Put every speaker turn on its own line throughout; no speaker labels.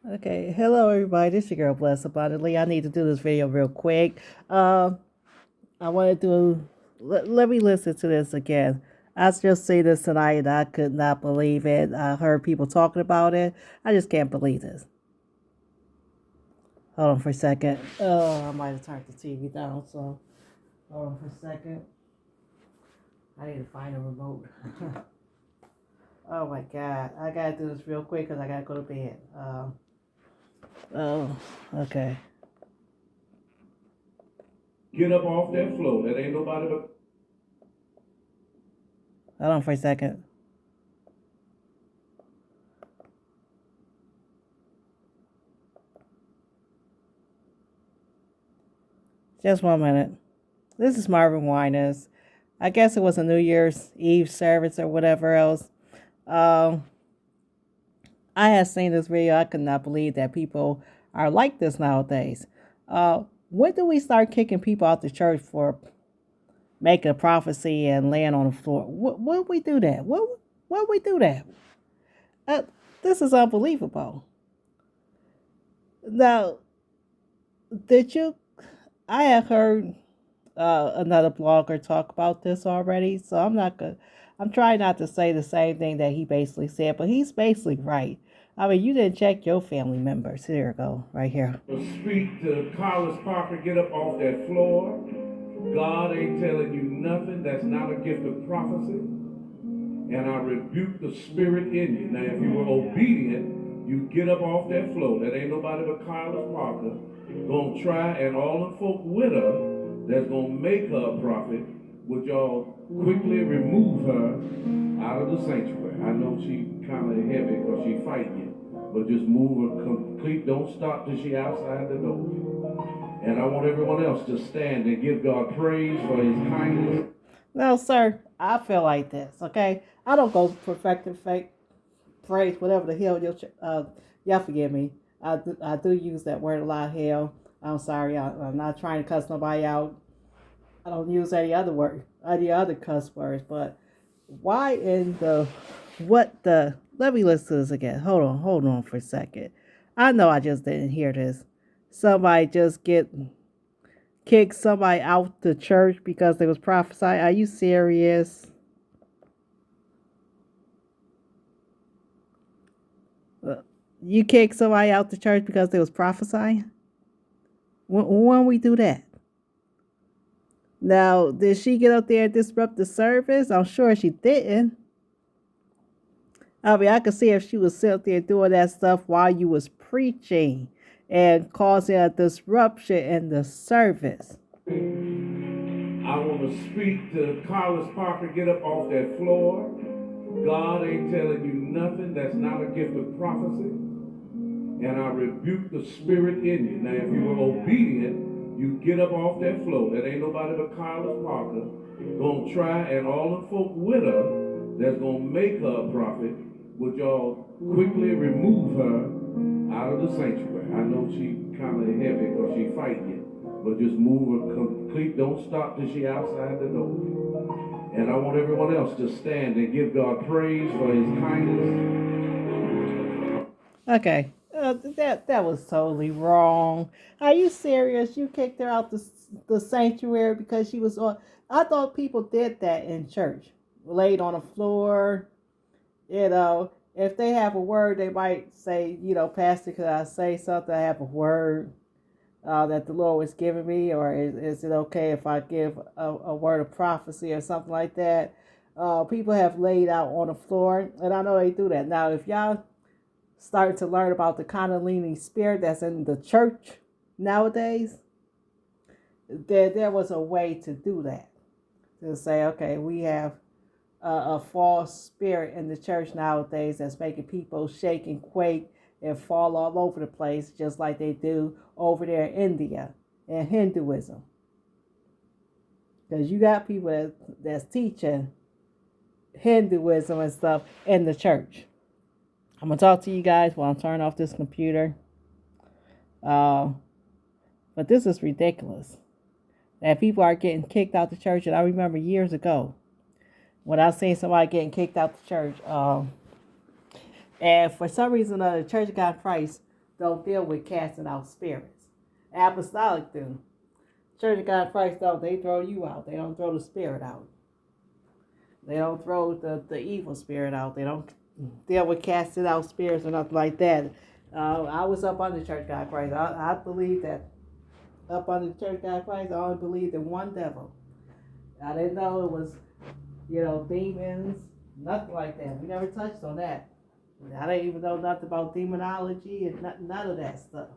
Okay, hello everybody. This is your girl Bless Abundantly. I need to do this video real quick. Uh, I want to let me listen to this again. I just see this tonight and I could not believe it. I heard people talking about it. I just can't believe this. Hold on for a second. I might have turned the TV down, so hold on for a second. I need to find a remote. Oh my God. I gotta do this real quick because I gotta go to bed. Oh, okay.
Get up off that floor. That ain't nobody but.
Hold on for a second. Just 1 minute. This is Marvin Winans. I guess it was a New Year's Eve service or whatever else. Um, I had seen this video. I could not believe that people are like this nowadays. When do we start kicking people out the church for making a prophecy and laying on the floor? When we do that? When we do that? Uh, this is unbelievable. Now, did you? I have heard another blogger talk about this already, so I'm not gonna. I'm trying not to say the same thing that he basically said, but he's basically right. I mean, you didn't check your family members. Here we go, right here.
Speak to Carlos Parker. Get up off that floor. God ain't telling you nothing. That's not a gift of prophecy. And I rebuke the spirit in you. Now, if you were obedient, you get up off that floor. That ain't nobody but Carlos Parker. Gonna try, and all the folk with her that's gonna make her a prophet, would y'all quickly remove her out of the sanctuary? I know she kind of heavy because she fighting you, but just move her complete. Don't stop till she outside the door. And I want everyone else to stand and give God praise for his kindness.
No, sir, I feel like this. Okay, I don't go perfecting fake praise, whatever the hell y'all forgive me. I do use that word a lot. Hell, I'm sorry. I'm not trying to cuss nobody out. I don't use any other cuss words. But why in the what the? Let me listen to this again. Hold on for a second. I know I just didn't hear this. Somebody just kicked somebody out the church because they was prophesying. Are you serious? Uh, You kicked somebody out the church because they was prophesying? When we do that? Now, did she get up there and disrupt the service? I'm sure she didn't. I mean, I could see if she was sitting there doing that stuff while you was preaching and causing a disruption in the service.
I want to speak to Carlos Parker. Get up off that floor. God ain't telling you nothing. That's not a gift of prophecy. And I rebuke the spirit in you. Now, if you were obedient, you get up off that floor. That ain't nobody but Carlos Parker. Gonna try, and all the folk with her that's gonna make her a prophet, would y'all quickly remove her out of the sanctuary? I know she kind of heavy because she fighting you, but just move her complete. Don't stop till she outside the door. And I want everyone else to stand and give God praise for his kindness.
Okay, that was totally wrong. Are you serious? You kicked her out the sanctuary because she was on. I thought people did that in church, laid on the floor. If they have a word, they might say, Pastor, could I say something? I have a word that the Lord was giving me, or is it okay if I give a word of prophecy or something like that? People have laid out on the floor, and I know they do that. Now, if y'all start to learn about the Kundalini spirit that's in the church nowadays, there was a way to do that. To say, okay, we have a false spirit in the church nowadays that's making people shake and quake and fall all over the place, just like they do over there in India and Hinduism. Because you got people that's teaching Hinduism and stuff in the church. I'm going to talk to you guys while I'm turning off this computer. But this is ridiculous. That people are getting kicked out the church. And I remember years ago when I seen somebody getting kicked out the church. And for some reason, the Church of God in Christ don't deal with casting out spirits. Apostolic do. Church of God in Christ don't. They throw you out. They don't throw the spirit out. They don't throw the evil spirit out. They don't deal with casting out spirits or nothing like that. I was up under Church of God in Christ. I believe that up under the Church of God in Christ, I only believed in one devil. I didn't know it was, demons, nothing like that. We never touched on that. I didn't even know nothing about demonology and none of that stuff.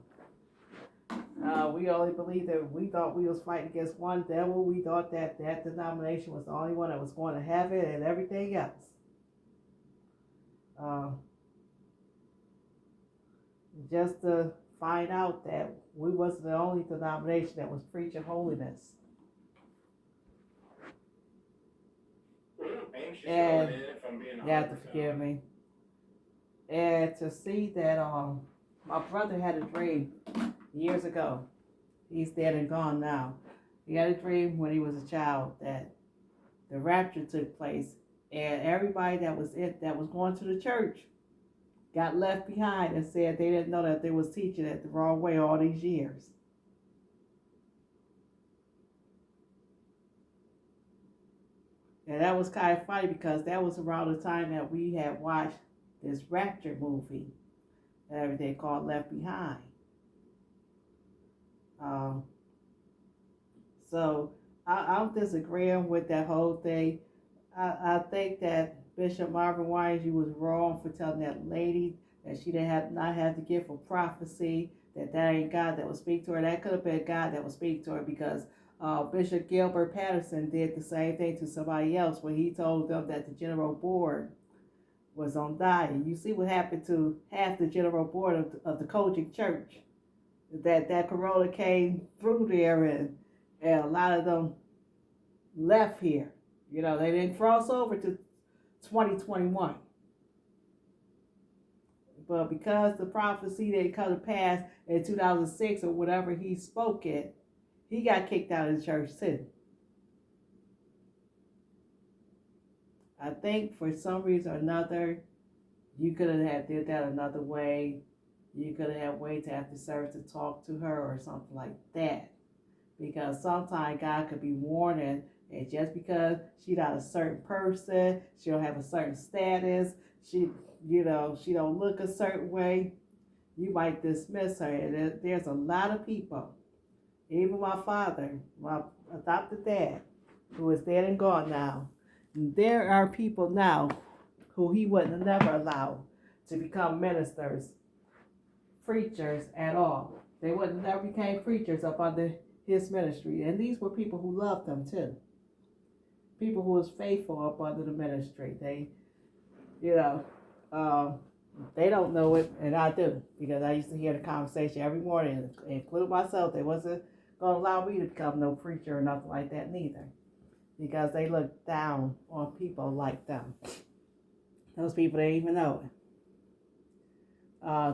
We only believed that we thought we was fighting against one devil. We thought that denomination was the only one that was going to heaven and everything else. Just to find out that we wasn't the only denomination that was preaching holiness. And you have to forgive me. And to see that my brother had a dream years ago. He's dead and gone now. He had a dream when he was a child that the rapture took place, and everybody that was going to the church got left behind and said they didn't know that they was teaching it the wrong way all these years. And that was kind of funny because that was around the time that we had watched this rapture movie and everything called Left Behind. So I'm disagreeing with that whole thing. I think that Bishop Marvin Winans, you was wrong for telling that lady that she didn't not have the gift of prophecy, that ain't God that would speak to her. That could have been God that would speak to her because Bishop Gilbert Patterson did the same thing to somebody else when he told them that the general board was on dying. You see what happened to half the general board of the Kojic church. That corona came through there and a lot of them left here. They didn't cross over to 2021. But because the prophecy didn't come to pass in 2006 or whatever he spoke it, he got kicked out of the church too. I think for some reason or another, you could have did that another way. You could have waited after service to talk to her or something like that. Because sometimes God could be warning, and just because she's not a certain person, she don't have a certain status, she don't look a certain way, you might dismiss her. And there's a lot of people, even my father, my adopted dad, who is dead and gone now. There are people now who he wouldn't have never allowed to become ministers, preachers at all. They wouldn't have never became preachers up under his ministry. And these were people who loved him too. People who was faithful up under the ministry. They, they don't know it, and I do, because I used to hear the conversation every morning, including myself. They wasn't going to allow me to become no preacher or nothing like that neither, because they look down on people like them. Those people didn't even know it.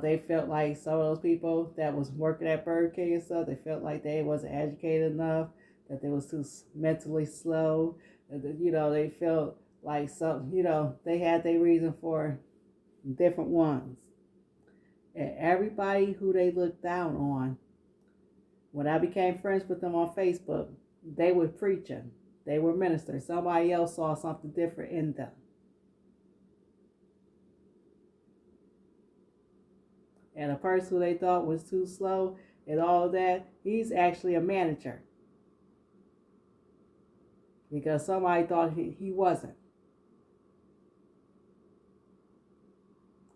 They felt like some of those people that was working at Burger King and stuff, they felt like they wasn't educated enough, that they was too mentally slow. They felt like they had their reason for different ones. And everybody who they looked down on, when I became friends with them on Facebook, they were preaching. They were ministers. Somebody else saw something different in them. And a person who they thought was too slow and all of that, he's actually a manager. Because somebody thought he wasn't.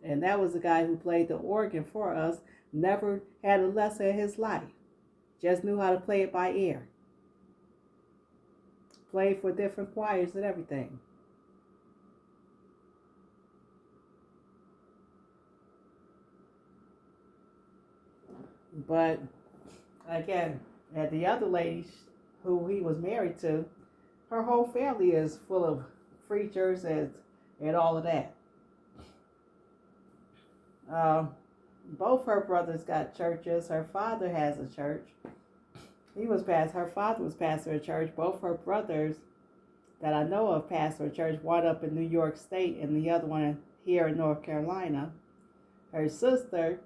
And that was the guy who played the organ for us, never had a lesson in his life. Just knew how to play it by ear. Played for different choirs and everything. But again, and the other lady who he was married to, her whole family is full of preachers and all of that. Both her brothers got churches. Her father has a church. Her father was pastor of a church. Both her brothers that I know of pastor a church, one up in New York State and the other one here in North Carolina. Her sister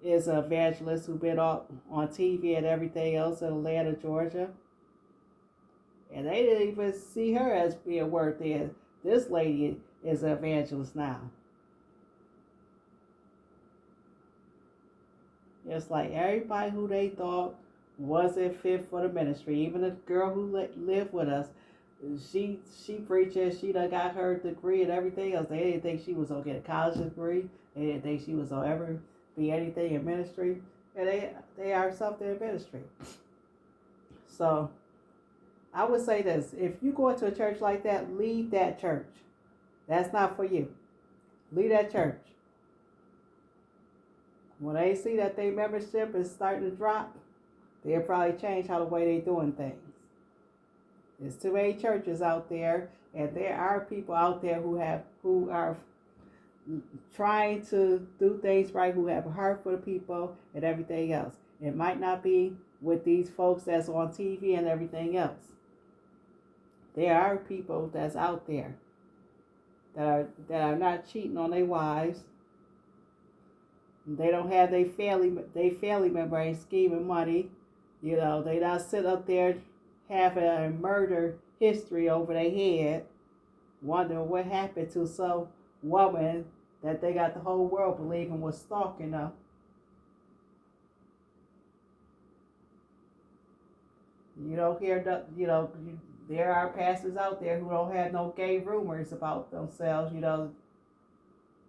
is an evangelist who been on TV and everything else in Atlanta, Georgia. And they didn't even see her as being worth it. This lady is an evangelist now. It's like everybody who they thought wasn't fit for the ministry. Even the girl who lived with us, she preaches. She done got her degree and everything else. They didn't think she was gonna get a college degree. They didn't think she was gonna ever be anything in ministry. And they are something in ministry. So I would say this: if you go into a church like that, leave that church. That's not for you. Leave that church. When they see that their membership is starting to drop, they'll probably change how the way they're doing things. There's too many churches out there, and there are people out there who are trying to do things right, who have a heart for the people and everything else. It might not be with these folks that's on TV and everything else. There are people that's out there that are not cheating on their wives. They don't have their family member ain't scheming money. You know, they not sit up there having a murder history over their head, wondering what happened to some woman that they got the whole world believing was stalking them. You don't hear that, there are pastors out there who don't have no gay rumors about themselves, You don't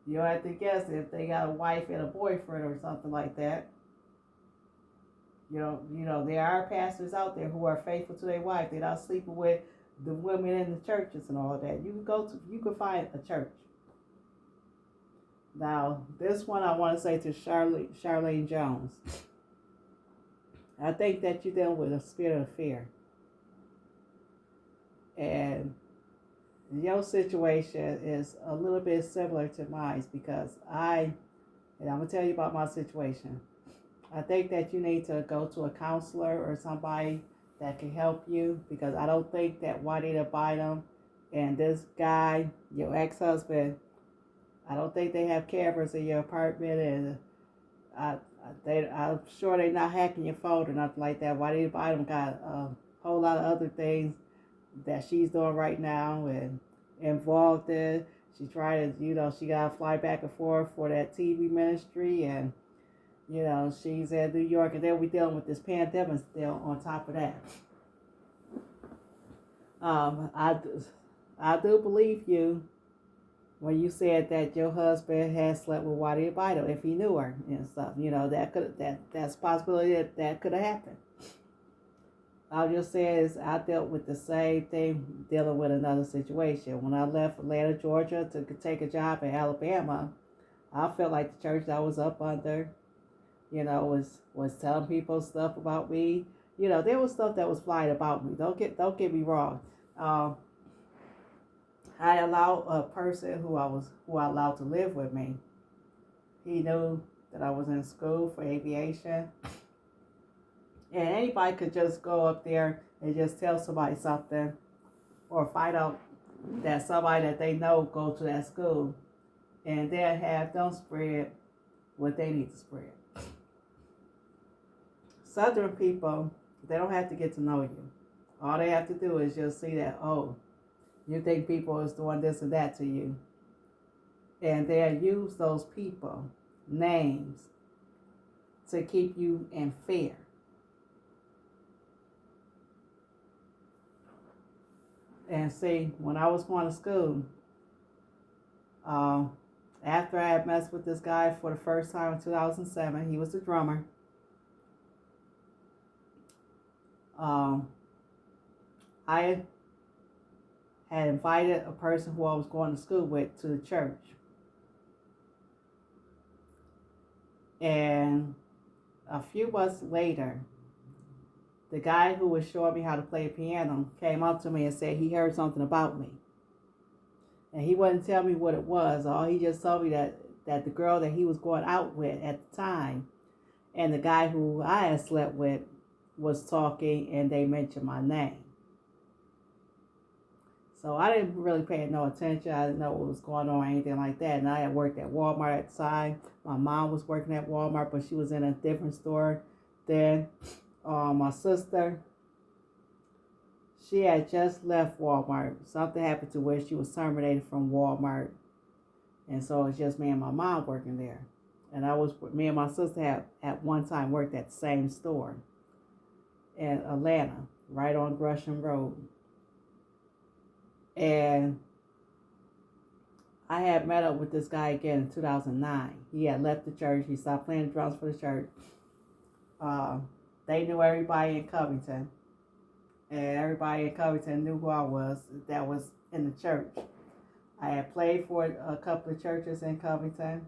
have to guess if they got a wife and a boyfriend or something like that. There are pastors out there who are faithful to their wife. They're not sleeping with the women in the churches and all of that. You can find a church. Now, this one I want to say to Charlene Jones. I think that you're dealing with a spirit of fear. And your situation is a little bit similar to mine because I'm going to tell you about my situation. I think that you need to go to a counselor or somebody that can help you because I don't think that Juanita Bynum and this guy, your ex-husband, I don't think they have cameras in your apartment, and I'm sure they're not hacking your phone or nothing like that. Juanita Bynum got a whole lot of other things that she's doing right now and involved in. She tried to, she got to fly back and forth for that TV ministry, and she's in New York, and then we're dealing with this pandemic still on top of that. I do believe you when you said that your husband had slept with Juanita Bynum if he knew her and stuff. That's a possibility that could have happened. I'll just say is I dealt with the same thing dealing with another situation. When I left Atlanta, Georgia to take a job in Alabama, I felt like the church I was up under, was telling people stuff about me. There was stuff that was flying about me. Don't get me wrong. I allowed a person who I allowed to live with me. He knew that I was in school for aviation. And anybody could just go up there and just tell somebody something or find out that somebody that they know go to that school, and then have them spread what they need to spread. Southern people, they don't have to get to know you. All they have to do is just see that, you think people is doing this and that to you. And they'll use those people, names, to keep you in fear. And see, when I was going to school, after I had messed with this guy for the first time in 2007, he was the drummer. I had invited a person who I was going to school with to the church. And a few months later, the guy who was showing me how to play the piano came up to me and said he heard something about me. And he wouldn't tell me what it was. All he just told me that the girl that he was going out with at the time and the guy who I had slept with was talking, and they mentioned my name. So I didn't really pay no attention. I didn't know what was going on or anything like that. And I had worked at Walmart at the time. My mom was working at Walmart, but she was in a different store then. My sister, she had just left Walmart. Something happened to where she was terminated from Walmart. And so it's just me and my mom working there. And me and my sister had at one time worked at the same store in Atlanta, right on Gresham Road. And I had met up with this guy again in 2009. He had left the church. He stopped playing the drums for the church. They knew everybody in Covington. And everybody in Covington knew who I was that was in the church. I had played for a couple of churches in Covington.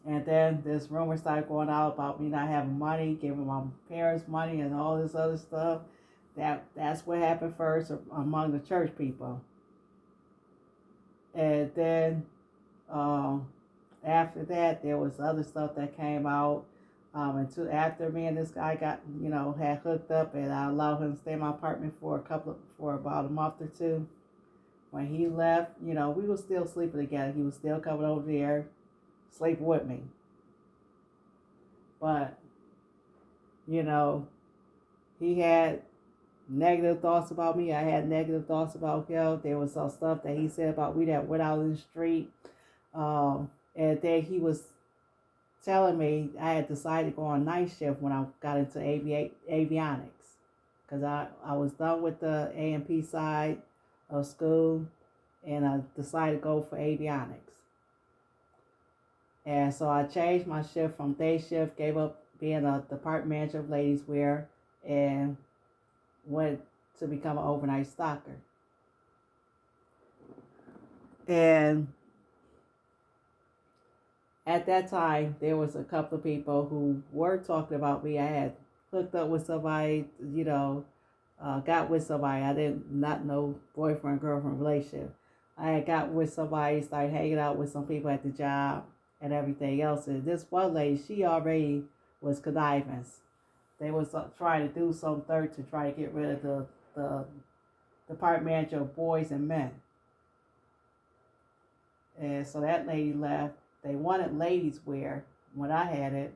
And then this rumor started going out about me not having money, giving my parents money and all this other stuff. That's what happened first among the church people. And then after that, there was other stuff that came out. After me and this guy had hooked up, and I allowed him to stay in my apartment for about a month or two. When he left, we were still sleeping together. He was still coming over there, sleeping with me. But, he had negative thoughts about me. I had negative thoughts about him. There was some stuff that he said about me that went out in the street. And then he was telling me I had decided to go on night shift when I got into avionics. Because I was done with the A&P side of school, and I decided to go for avionics. And so I changed my shift from day shift, gave up being a department manager of ladies wear, and went to become an overnight stocker. And at that time, there was a couple of people who were talking about me. I had hooked up with somebody, got with somebody. I did not know boyfriend, girlfriend relationship. I had got with somebody, started hanging out with some people at the job and everything else. And this one lady, she already was conniving. They was trying to do some third to try to get rid of the department manager of boys and men. And so that lady left. They wanted ladies wear when I had it,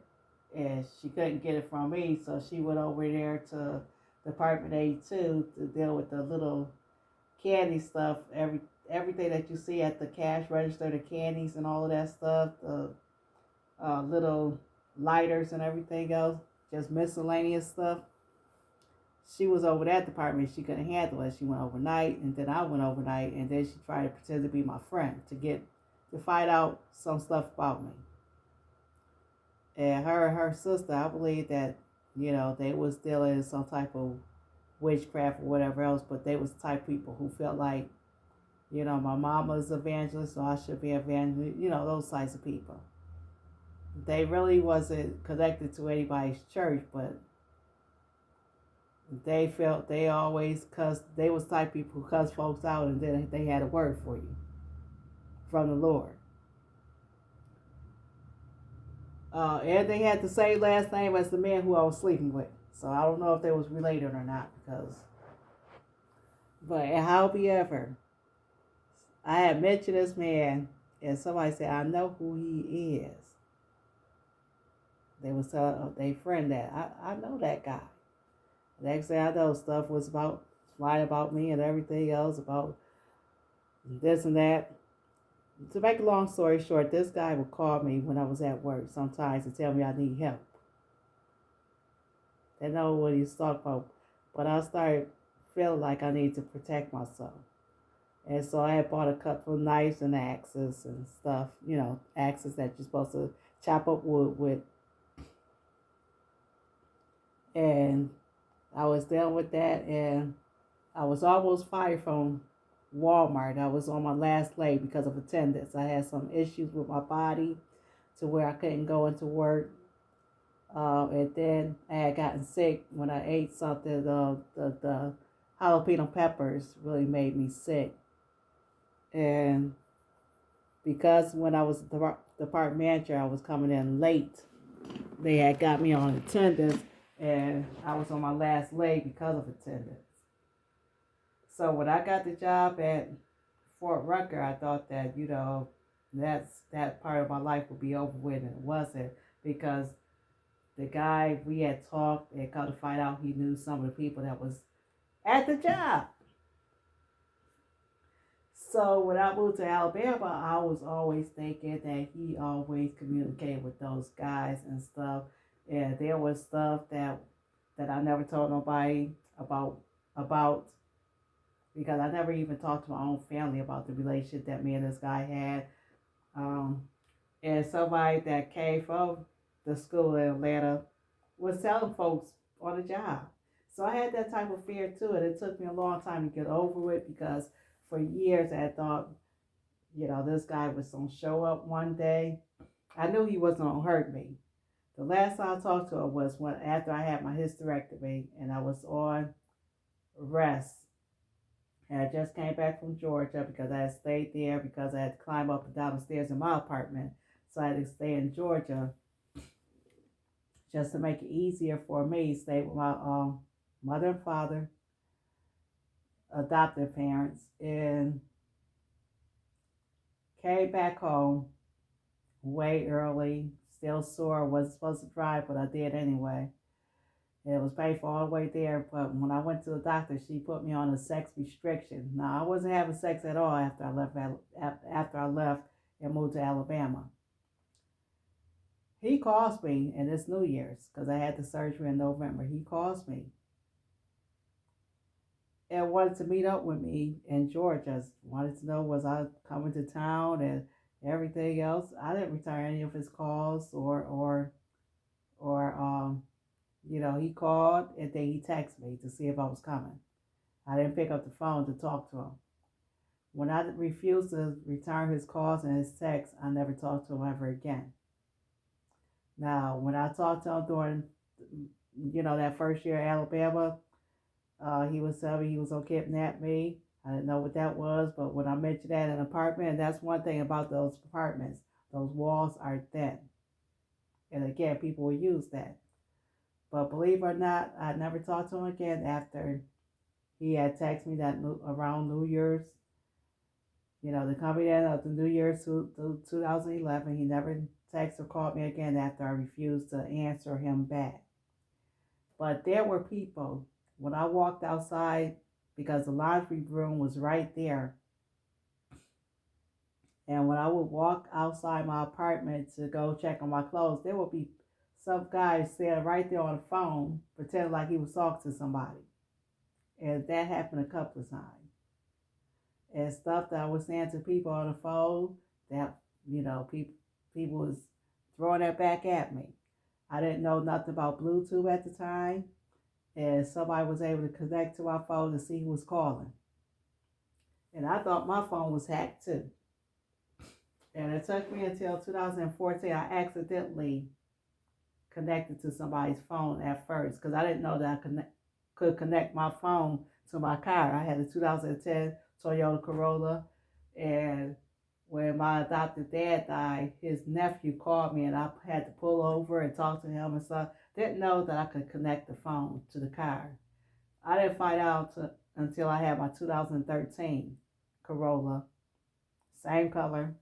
and she couldn't get it from me, so she went over there to Department 82 to deal with the little candy stuff, everything that you see at the cash register, the candies and all of that stuff, the little lighters and everything else, just miscellaneous stuff. She was over that department. She couldn't handle it. She went overnight, and then I went overnight, and then she tried to pretend to be my friend to find out some stuff about me. And her sister, I believe that, they was dealing in some type of witchcraft or whatever else, but they was the type of people who felt like, my mama's evangelist, so I should be evangelist, those types of people. They really wasn't connected to anybody's church, but they felt they always they was the type of people who cuss folks out, and then they had a word for you from the Lord. And they had the same last name as the man who I was sleeping with. So I don't know if they was related or not, but however, I had mentioned this man, and somebody said, I know who he is. They was telling their friend that, I know that guy. Next thing I know, stuff was flying about me and everything else, about this and that. To make a long story short, this guy would call me when I was at work sometimes and tell me I need help. They know what he was talking about, but I started feeling like I need to protect myself. And so I had bought a couple of knives and axes and stuff, axes that you're supposed to chop up wood with. And I was dealing with that, and I was almost fired from Walmart. I was on my last leg because of attendance. I had some issues with my body to where I couldn't go into work. And then I had gotten sick when I ate something. The jalapeno peppers really made me sick. And because when I was the department manager, I was coming in late, they had got me on attendance, and I was on my last leg because of attendance. So when I got the job at Fort Rucker, I thought that, that part of my life would be over with, and it wasn't, because the guy we had talked and come to find out he knew some of the people that was at the job. So when I moved to Alabama, I was always thinking that he always communicated with those guys and stuff. And there was stuff that I never told nobody about because I never even talked to my own family about the relationship that me and this guy had. Um, and somebody that came from the school in Atlanta was telling folks on the job. So I had that type of fear too, and it took me a long time to get over it because for years I thought, this guy was gonna show up one day. I knew he wasn't gonna hurt me. The last time I talked to him was when after I had my hysterectomy and I was on rest. And I just came back from Georgia because I had stayed there because I had to climb up and down the stairs in my apartment. So I had to stay in Georgia just to make it easier for me. Stay with my mother and father, adopted parents, and came back home way early. Still sore, wasn't supposed to drive, but I did anyway. It was painful all the way there, but when I went to the doctor, she put me on a sex restriction. Now I wasn't having sex at all after I left. After I left and moved to Alabama, he calls me, and it's New Year's because I had the surgery in November. He calls me and wanted to meet up with me in Georgia. Wanted to know was I coming to town and everything else. I didn't return any of his calls or he called and then he texted me to see if I was coming. I didn't pick up the phone to talk to him. When I refused to return his calls and his texts, I never talked to him ever again. Now, when I talked to him during, that first year in Alabama, he was telling me he was going to kidnap me. I didn't know what that was, but when I mentioned that in an apartment, and that's one thing about those apartments, those walls are thin. And again, people will use that. But believe it or not, I never talked to him again after he had texted me that around New Year's, the coming in of the New Year's 2011. He never texted or called me again after I refused to answer him back. But there were people, when I walked outside, because the laundry room was right there, and when I would walk outside my apartment to go check on my clothes, there would be some guy standing right there on the phone, pretending like he was talking to somebody. And that happened a couple of times. And stuff that I was saying to people on the phone, that, people was throwing that back at me. I didn't know nothing about Bluetooth at the time, and somebody was able to connect to my phone to see who was calling. And I thought my phone was hacked too. And it took me until 2014, I accidentally connected to somebody's phone at first because I didn't know that I could connect my phone to my car. I had a 2010 Toyota Corolla, and when my adopted dad died, his nephew called me and I had to pull over and talk to him and stuff. Didn't know that I could connect the phone to the car. I didn't find out until I had my 2013 Corolla, same color,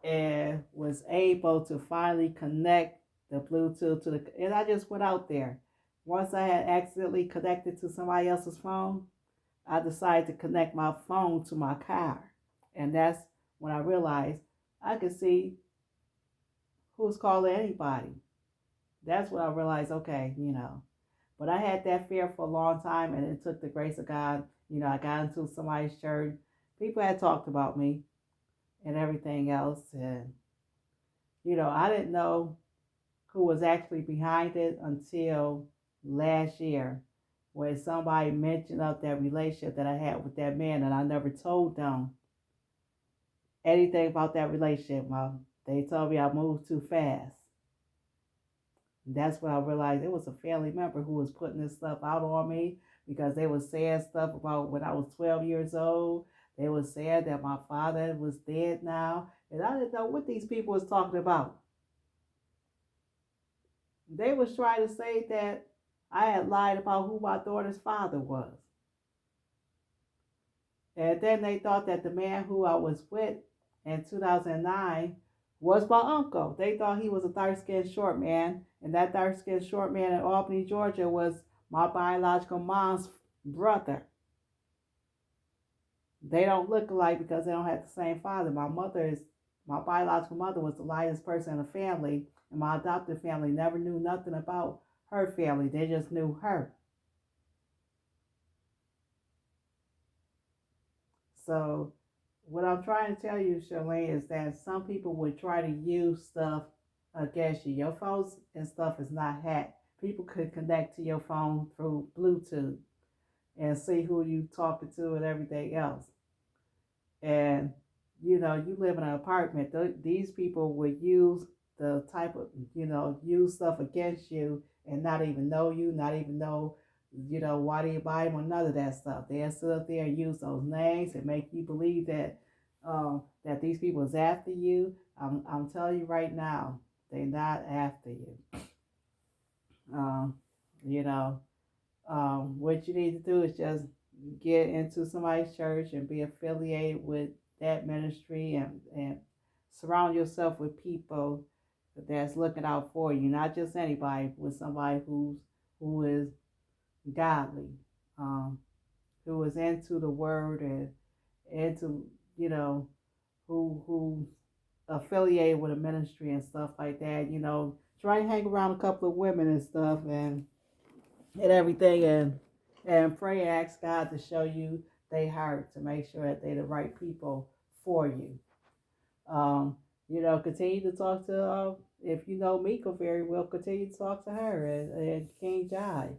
and was able to finally connect the Bluetooth to and I just went out there. Once I had accidentally connected to somebody else's phone, I decided to connect my phone to my car. And that's when I realized I could see who's calling anybody. That's when I realized, okay, But I had that fear for a long time, and it took the grace of God. I got into somebody's church. People had talked about me and everything else. And, I didn't know who was actually behind it until last year when somebody mentioned of that relationship that I had with that man, and I never told them anything about that relationship. They told me I moved too fast. That's when I realized it was a family member who was putting this stuff out on me because they were saying stuff about when I was 12 years old. They were saying that my father was dead now, and I didn't know what these people was talking about. They was trying to say that I had lied about who my daughter's father was. And then they thought that the man who I was with in 2009 was my uncle. They thought he was a dark-skinned short man, and that dark-skinned short man in Albany, Georgia was my biological mom's brother. They don't look alike because they don't have the same father. My biological mother was the lightest person in the family, and my adopted family never knew nothing about her family. They just knew her. So what I'm trying to tell you, Charlene, is that some people would try to use stuff against you. Your phones and stuff is not hacked. People could connect to your phone through Bluetooth and see who you talking to and everything else. And you live in an apartment. These people would use the type of use stuff against you and not even know you, not even know why do you buy them or none of that stuff. They'll sit up there and use those names and make you believe that these people is after you. I'm telling you right now, they're not after you. Um, you know, what you need to do is just get into somebody's church and be affiliated with that ministry, and surround yourself with people that's looking out for you, not just anybody, with somebody who is godly, um, who is into the word and into who affiliated with a ministry and stuff like that. Try and hang around a couple of women and stuff, and everything, and pray and ask God to show you their heart, to make sure that they're the right people for you. Continue to talk to, if you know Mika very well, continue to talk to her and King Jai.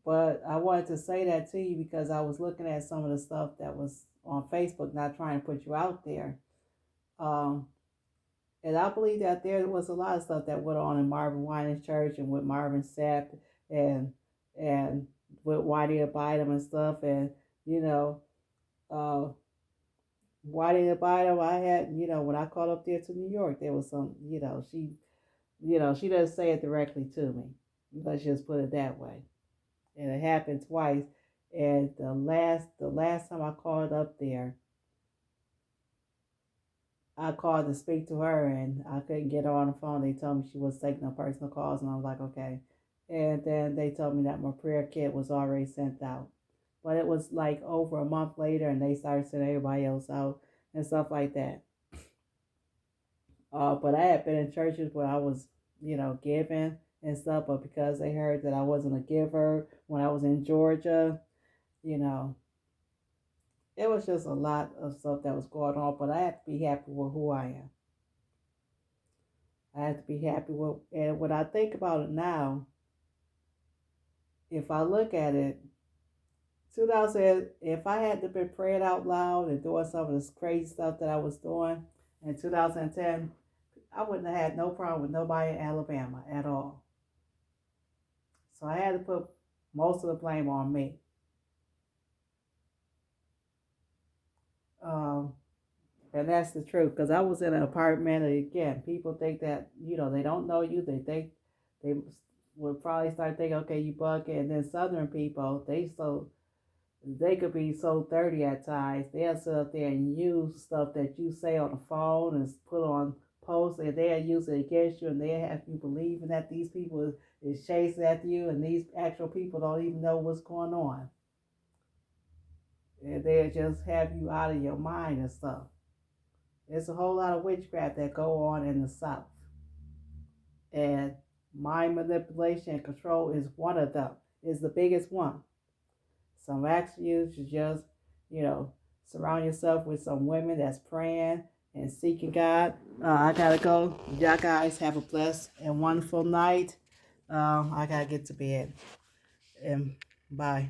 But I wanted to say that to you because I was looking at some of the stuff that was on Facebook, not trying to put you out there. And I believe that there was a lot of stuff that went on in Marvin Winans church and with Marvin Sapp and with Whitey Abidam and stuff. And, uh, Whitey Abidam, I had, when I called up there to New York, there was some, she doesn't say it directly to me. Let's just put it that way. And it happened twice. And the last time I called up there, I called to speak to her and I couldn't get her on the phone. They told me she was taking no personal calls, and I was like, okay. And then they told me that my prayer kit was already sent out. But it was like over a month later, and they started sending everybody else out and stuff like that. But I had been in churches where I was, giving and stuff, but because they heard that I wasn't a giver when I was in Georgia, you know, it was just a lot of stuff that was going on. But I had to be happy with who I am. I have to be happy with, and when I think about it now, if I look at it, 2000, if I had to be praying out loud and doing some of this crazy stuff that I was doing in 2010, I wouldn't have had no problem with nobody in Alabama at all. So I had to put most of the blame on me. And that's the truth, because I was in an apartment, and again, people think that, they don't know you. They think they would probably start thinking, okay, you bucket. And then Southern people, they could be so dirty at times. They'll sit up there and use stuff that you say on the phone and put on posts, and they'll use it against you, and they'll have you believing that these people is chasing after you, and these actual people don't even know what's going on. And they'll just have you out of your mind and stuff. There's a whole lot of witchcraft that go on in the South. And mind manipulation and control is one of them. Is the biggest one. So I'm asking you to just, surround yourself with some women that's praying and seeking God. I gotta go. Y'all guys have a blessed and wonderful night. I gotta get to bed. And bye.